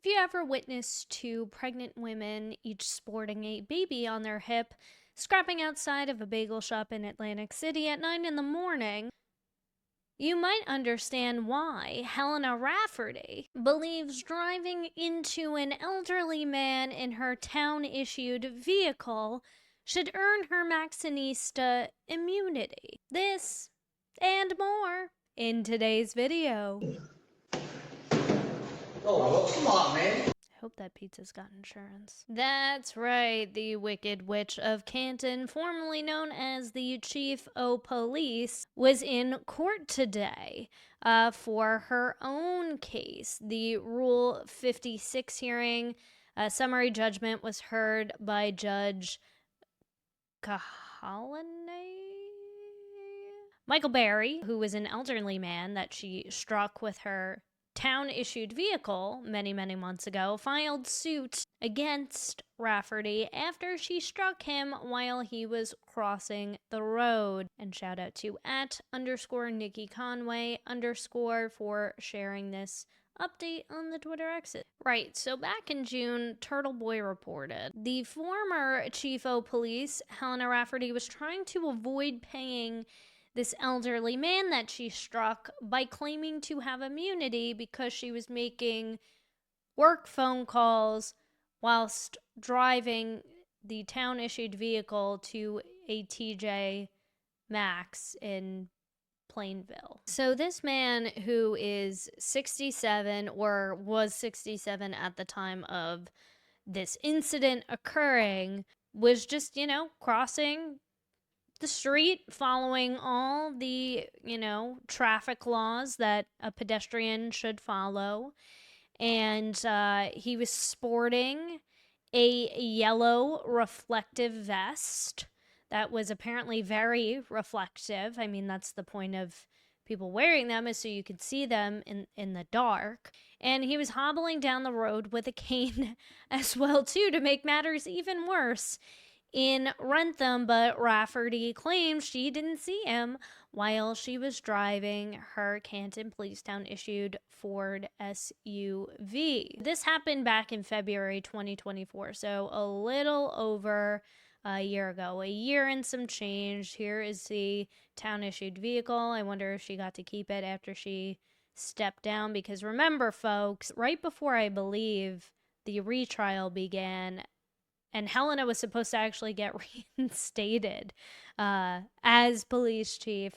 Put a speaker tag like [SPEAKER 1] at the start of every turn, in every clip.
[SPEAKER 1] Have you ever witnessed two pregnant women, each sporting a baby on their hip, scrapping outside of a bagel shop in Atlantic City at 9 in the morning? You might understand why Helena Rafferty believes driving into an elderly man in her town-issued vehicle should earn her Maxxinista immunity. This and more in today's video.
[SPEAKER 2] Oh, come on, man.
[SPEAKER 1] I hope that pizza's got insurance. That's right, the Wicked Witch of Canton, formerly known as the Chief o' Police, was in court today for her own case. The Rule 56 hearing, summary judgment was heard by Judge Michael Berry, who was an elderly man that she struck with her town-issued vehicle many months ago, filed suit against Rafferty after she struck him while he was crossing the road. And shout out to @_Nikki Conway_ for sharing this update on the Twitter exit. Right, so back in June, Turtle Boy reported the former chief o' police, Helena Rafferty, was trying to avoid paying this elderly man that she struck by claiming to have immunity because she was making work phone calls whilst driving the town-issued vehicle to a TJ Maxx in Plainville. So this man, who is 67 or was 67 at the time of this incident occurring, was just, crossing the street, following all the, traffic laws that a pedestrian should follow. And he was sporting a yellow reflective vest that was apparently very reflective. I mean, that's the point of people wearing them, is so you could see them in the dark. And he was hobbling down the road with a cane as well, too, to make matters even worse in Wrentham, but Rafferty claims she didn't see him while she was driving her Canton Police-Town issued Ford SUV. This happened back in February 2024, so a little over a year ago, a year and some change. Here is the town-issued vehicle. I wonder if she got to keep it after she stepped down, because remember, folks, right before, I believe, the retrial began, and Helena was supposed to actually get reinstated as police chief,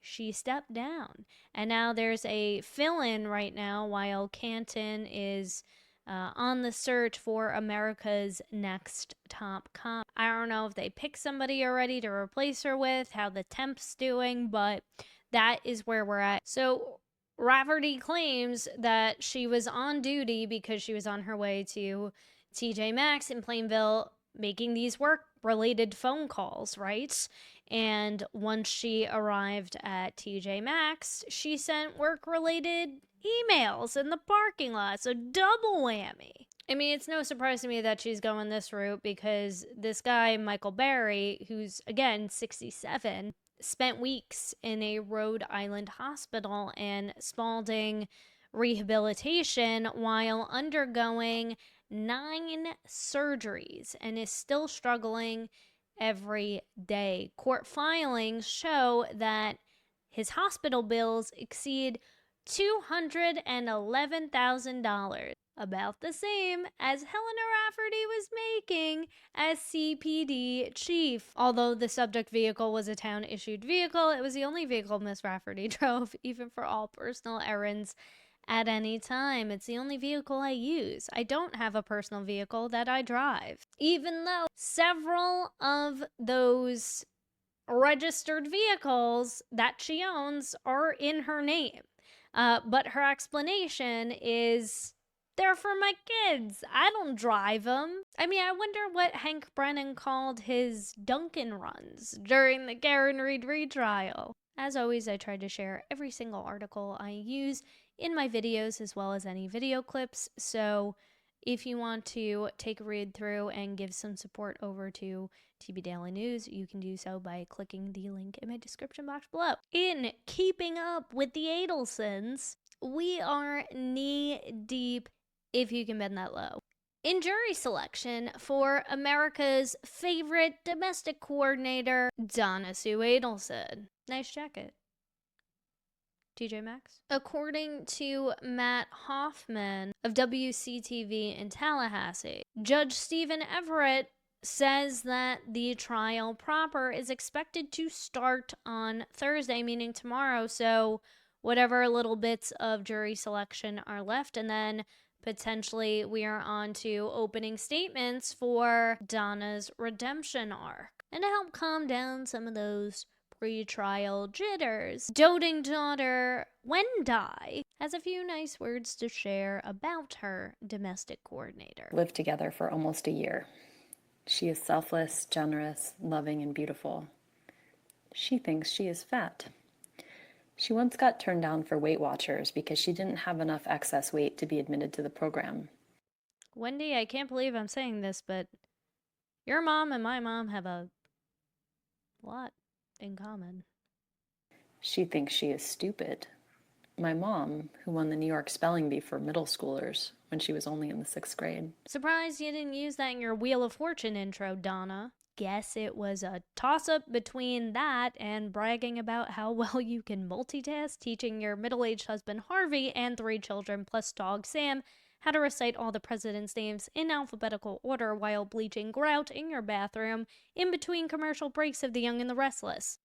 [SPEAKER 1] she stepped down. And now there's a fill-in right now while Canton is on the search for America's next top cop. I don't know if they picked somebody already to replace her with, how the temp's doing, but that is where we're at. So Rafferty claims that she was on duty because she was on her way to TJ Maxx in Plainville making these work-related phone calls, right? And once she arrived at TJ Maxx, she sent work-related emails in the parking lot, so double whammy. I mean, it's no surprise to me that she's going this route, because this guy, Michael Berry, who's, again, 67, spent weeks in a Rhode Island hospital and Spalding rehabilitation while undergoing 9 surgeries and is still struggling every day. Court filings show that his hospital bills exceed $211,000, about the same as Helena Rafferty was making as CPD chief. Although the subject vehicle was a town-issued vehicle, it was the only vehicle Miss Rafferty drove, even for all personal errands at any time. It's the only vehicle I use. I don't have a personal vehicle that I drive, even though several of those registered vehicles that she owns are in her name. But her explanation is, they're for my kids. I don't drive them. I mean, I wonder what Hank Brennan called his Duncan runs during the Karen Reed retrial. As always, I try to share every single article I use in my videos, as well as any video clips. So if you want to take a read through and give some support over to TB Daily News, you can do so by clicking the link in my description box below. In keeping up with the Adelsons, we are knee deep if you can bend that low. In jury selection for America's favorite domestic coordinator, Donna Sue Adelson. Nice jacket. TJ Maxx. According to Matt Hoffman of WCTV in Tallahassee, Judge Stephen Everett says that the trial proper is expected to start on Thursday, meaning tomorrow, so whatever little bits of jury selection are left, and then potentially we are on to opening statements for Donna's redemption arc. And to help calm down some of those pre-trial jitters, doting daughter Wendy has a few nice words to share about her domestic coordinator.
[SPEAKER 2] Lived together for almost a year. She is selfless, generous, loving, and beautiful. She thinks she is fat. She once got turned down for Weight Watchers because she didn't have enough excess weight to be admitted to the program.
[SPEAKER 1] Wendy, I can't believe I'm saying this, but your mom and my mom have a lot in common.
[SPEAKER 2] She thinks she is stupid. My mom, who won the New York Spelling Bee for middle schoolers when she was only in the 6th grade.
[SPEAKER 1] Surprised you didn't use that in your Wheel of Fortune intro, Donna. Guess it was a toss-up between that and bragging about how well you can multitask, teaching your middle-aged husband Harvey and 3 children plus dog Sam how to recite all the president's names in alphabetical order while bleaching grout in your bathroom in between commercial breaks of The Young and the Restless.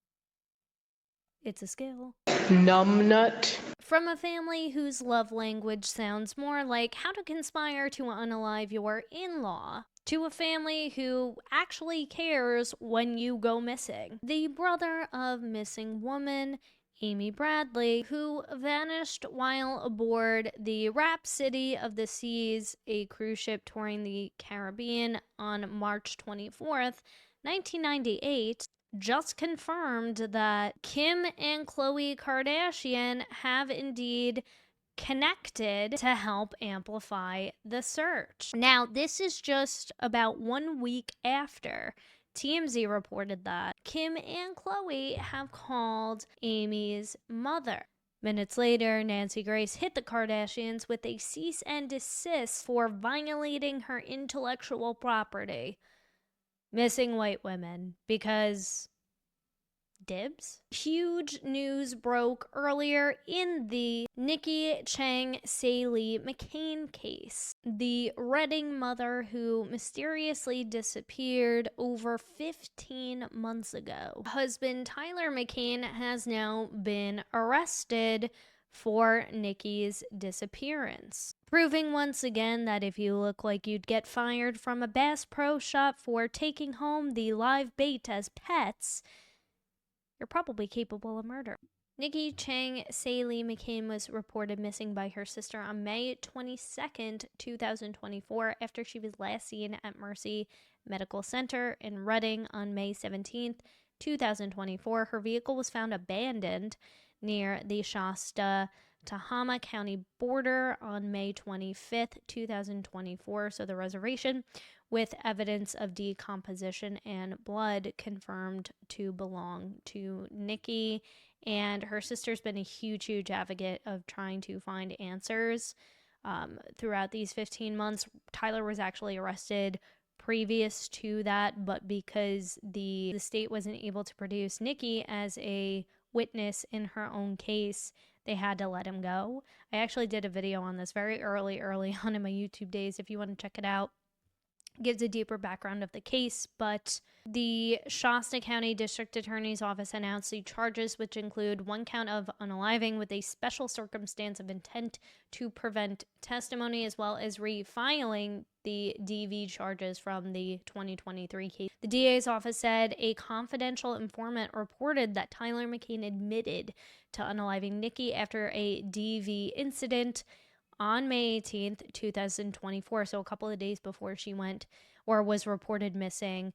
[SPEAKER 1] It's a skill.
[SPEAKER 3] Numbnut.
[SPEAKER 1] From a family whose love language sounds more like how to conspire to unalive your in-law, to a family who actually cares when you go missing. The brother of missing woman Amy Bradley, who vanished while aboard the Rhapsody of the Seas, a cruise ship touring the Caribbean on March 24th, 1998, just confirmed that Kim and Khloe Kardashian have indeed connected to help amplify the search. Now, this is just about 1 week after TMZ reported that Kim and Khloe have called Amy's mother. Minutes later, Nancy Grace hit the Kardashians with a cease and desist for violating her intellectual property. Missing white women, because dibs? Huge news broke earlier in the Nikki, Cheng, Saelee, McCain case. The Redding mother who mysteriously disappeared over 15 months ago. Husband Tyler McCain has now been arrested for Nikki's disappearance, proving once again that if you look like you'd get fired from a Bass Pro Shop for taking home the live bait as pets, you're probably capable of murder. Nikki Cheng Saelee McCain was reported missing by her sister on May 22nd, 2024, after she was last seen at Mercy Medical Center in Redding on May 17th, 2024. Her vehicle was found abandoned near the Shasta-Tahoma County border on May 25th, 2024, so the reservation, with evidence of decomposition and blood confirmed to belong to Nikki. And her sister's been a huge, huge advocate of trying to find answers throughout these 15 months. Tyler was actually arrested previous to that, but because the state wasn't able to produce Nikki as a witness in her own case, they had to let him go. I actually did a video on this very early on in my YouTube days if you want to check it out. Gives a deeper background of the case, but the Shasta County District Attorney's Office announced the charges, which include 1 count of unaliving with a special circumstance of intent to prevent testimony, as well as refiling the DV charges from the 2023 case. The DA's office said a confidential informant reported that Tyler McCain admitted to unaliving Nikki after a DV incident on May 18th, 2024, so a couple of days before she went or was reported missing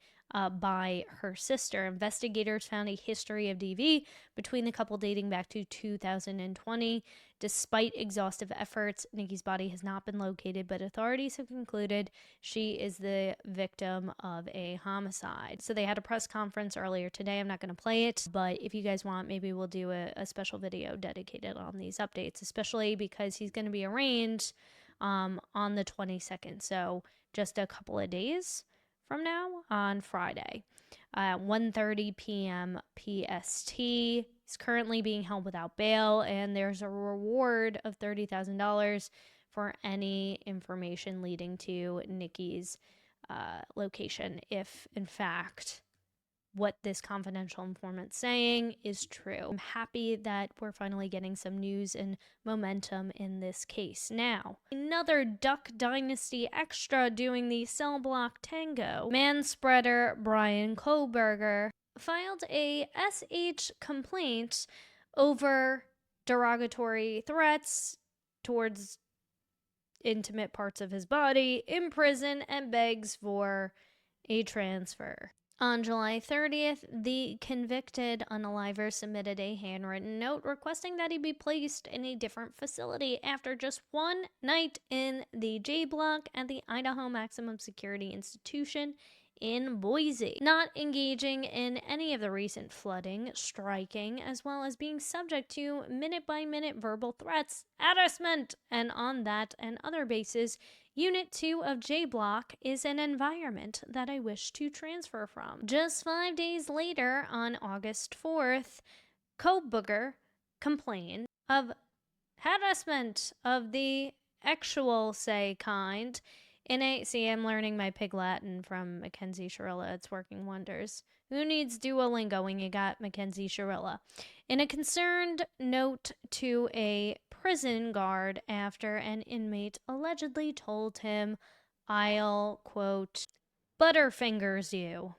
[SPEAKER 1] by her sister. Investigators found a history of DV between the couple dating back to 2020. Despite exhaustive efforts, Nikki's body has not been located, but authorities have concluded she is the victim of a homicide. So they had a press conference earlier today. I'm not going to play it, but if you guys want, maybe we'll do a special video dedicated on these updates, especially because he's going to be arraigned on the 22nd. So just a couple of days from now on Friday. 1:30 p.m. PST. He's currently being held without bail, and there's a reward of $30,000 for any information leading to Nikki's location, if in fact what this confidential informant's saying is true. I'm happy that we're finally getting some news and momentum in this case. Now, another Duck Dynasty extra doing the cell block tango. Manspreader Brian Kohberger filed a SH complaint over derogatory threats towards intimate parts of his body in prison and begs for a transfer. On July 30th, the convicted unaliver submitted a handwritten note requesting that he be placed in a different facility after just one night in the J Block at the Idaho Maximum Security Institution in Boise, not engaging in any of the recent flooding, striking, as well as being subject to minute-by-minute verbal threats, harassment, and on that and other bases, Unit 2 of J Block is an environment that I wish to transfer from. Just 5 days later, on August 4th, Kohberger complained of harassment of the actual kind in a, see, I'm learning my pig Latin from Mackenzie Shirilla. It's working wonders. Who needs Duolingo when you got Mackenzie Shirilla? In a concerned note to a prison guard after an inmate allegedly told him, I'll, quote, butterfingers you.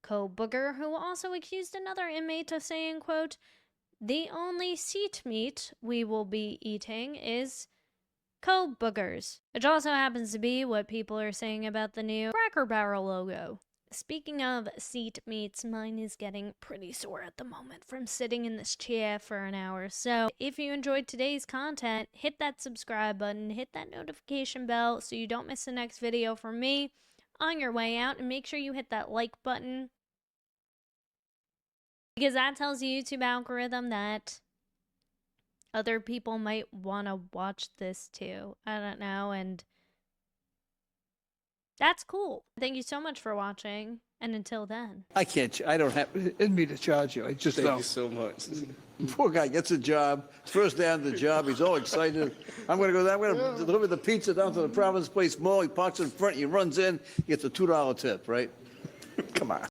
[SPEAKER 1] Kohberger, who also accused another inmate of saying, quote, the only seat meat we will be eating is Kohbergers, which also happens to be what people are saying about the new Cracker Barrel logo. Speaking of seat meats, mine is getting pretty sore at the moment from sitting in this chair for an hour. So if you enjoyed today's content, hit that subscribe button, hit that notification bell so you don't miss the next video from me on your way out, and make sure you hit that like button because that tells the YouTube algorithm that other people might want to watch this too. I don't know, and that's cool. Thank you so much for watching, and until then.
[SPEAKER 3] I don't have, in me to charge you, I just
[SPEAKER 4] Thank
[SPEAKER 3] don't.
[SPEAKER 4] you so much.
[SPEAKER 3] Poor guy gets a job, first day on the job, he's all excited. I'm gonna deliver the pizza down to the Providence Place Mall, he parks in front, he runs in, he gets a $2 tip, right? Come on.